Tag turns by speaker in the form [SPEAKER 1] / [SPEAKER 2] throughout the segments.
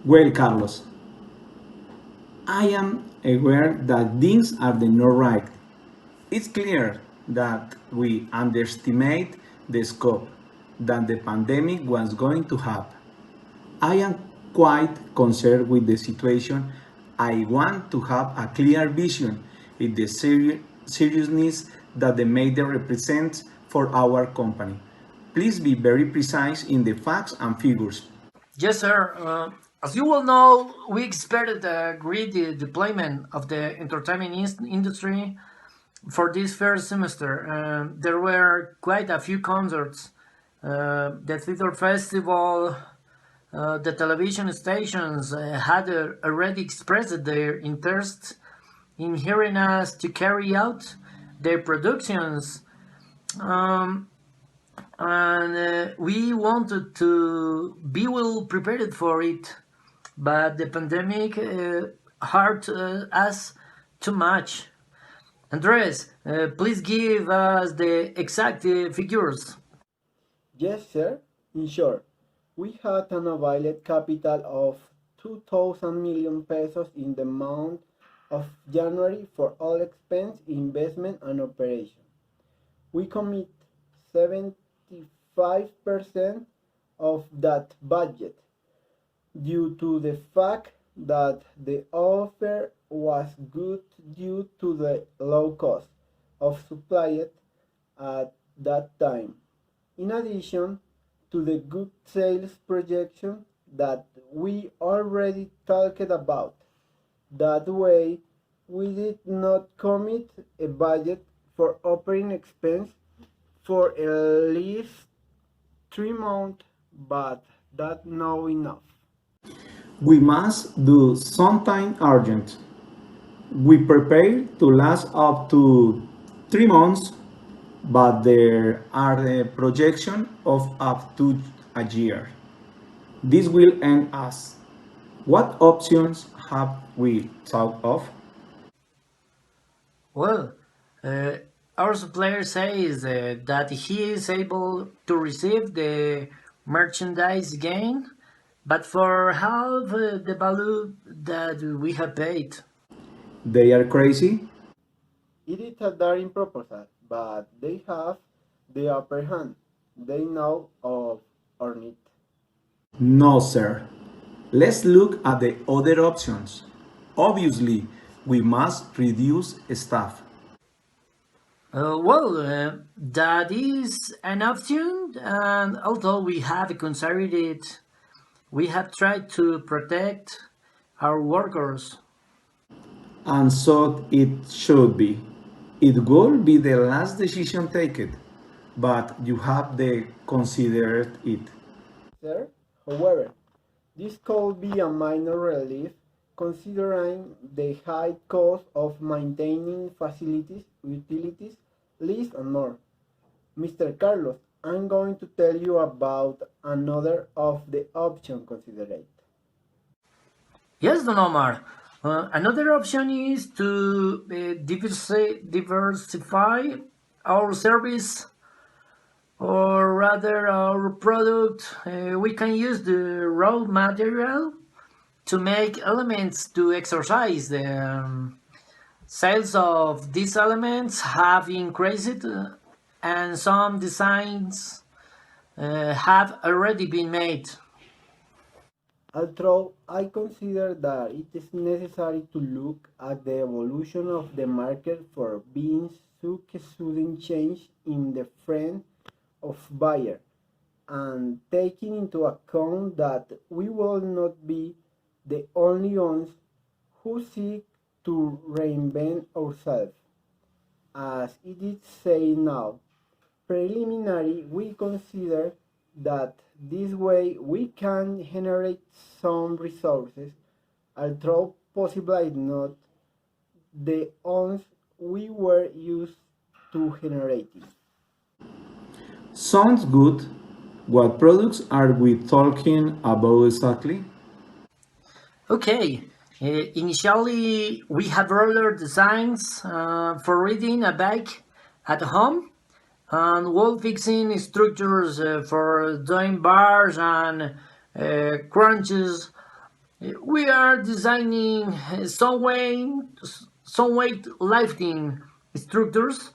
[SPEAKER 1] Well, Carlos, I am aware that things are not right. It's clear that we underestimate the scope that the pandemic was going to have. I am quite concerned with the situation. I want to have a clear vision of the seriousness that the media represents for our company. Please be very precise in the facts and figures.
[SPEAKER 2] Yes, sir. As you will know, we expected a great deployment of the entertainment industry for this first semester. There were quite a few concerts, the theater festival, the television stations had already expressed their interest in hearing us to carry out their productions. Um, and we wanted to be well prepared for it, but the pandemic hurt us too much. Andres, please give us the exact figures.
[SPEAKER 3] Yes, sir. In short, we had an available capital of 2,000 million pesos in the month of January for all expense, investment, and operation. We commit 75% of that budget due to the fact that the offer was good due to the low cost of supply at that time. In addition to the good sales projection that we already talked about, that way we did not commit a budget for operating expense for at least 3 months, but that's not enough.
[SPEAKER 1] We must do something urgent. We prepare to last up to 3 months, but there are a projection of up to a year. This will end us. What options have we thought of?
[SPEAKER 2] Well, uh, our supplier says that he is able to receive the merchandise gain, but for half the value that we have paid.
[SPEAKER 1] They are crazy?
[SPEAKER 3] It is a daring proposal, but they have the upper hand. They know of our need.
[SPEAKER 1] No, sir. Let's look at the other options. Obviously, we must reduce staff.
[SPEAKER 2] That is an option, and although we have considered it, we have tried to protect our workers.
[SPEAKER 1] And so it should be. It will be the last decision taken, but you have the considered it.
[SPEAKER 3] Sir, however, this could be a minor relief considering the high cost of maintaining facilities, utilities, lease and more. Mr. Carlos, I'm going to tell you about another of the options considered.
[SPEAKER 2] Yes, Don Omar. Another option is to diversify our service, or rather our product. We can use the raw material to make elements to exercise. The sales of these elements have increased, and some designs have already been made.
[SPEAKER 3] Although I consider that it is necessary to look at the evolution of the market for being such a sudden change in the friend of buyer and taking into account that we will not be the only ones who seek to reinvent ourselves. As it is said now, preliminary we consider that this way we can generate some resources, although possibly not the ones we were used to generating.
[SPEAKER 1] Sounds good. What products are we talking about exactly?
[SPEAKER 2] Okay, initially we have roller designs for reading a bike at home and wall fixing structures for doing bars and crunches. We are designing some weight lifting structures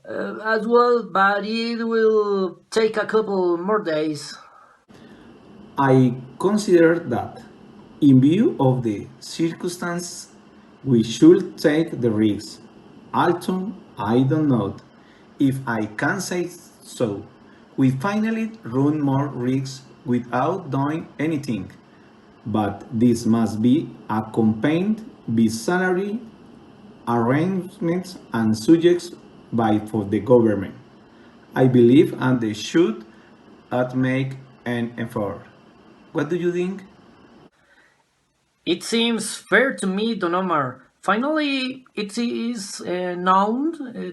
[SPEAKER 2] as well, but it will take a couple more days.
[SPEAKER 1] I consider that, in view of the circumstances, we should take the risk. Although I don't know if I can say so. We finally run more risks without doing anything. But this must be accompanied by salary arrangements and subjects by for the government. I believe and they should make an effort. What do you think?
[SPEAKER 2] It seems fair to me, Don Omar. Finally, it is known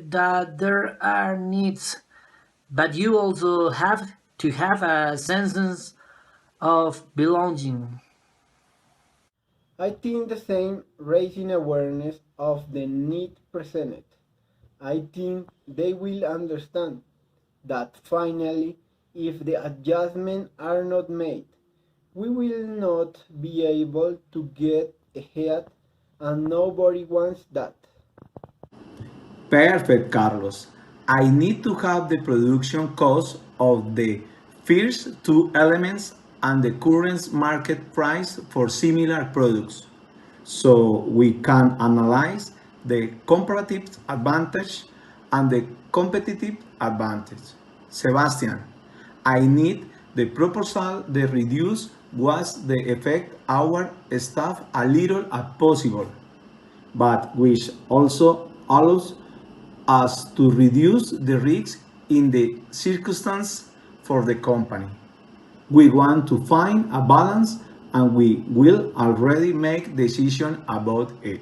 [SPEAKER 2] that there are needs, but you also have to have a sense of belonging.
[SPEAKER 3] I think the same, raising awareness of the need presented. I think they will understand that finally, if the adjustments are not made, we will not be able to get ahead, and nobody wants that.
[SPEAKER 1] Perfect, Carlos. I need to have the production cost of the first two elements and the current market price for similar products so we can analyze the comparative advantage and the competitive advantage. Sebastian, I need the proposal that reduce was the effect our staff a little as possible, but which also allows us to reduce the risk in the circumstance for the company. We want to find a balance and we will already make decision about it.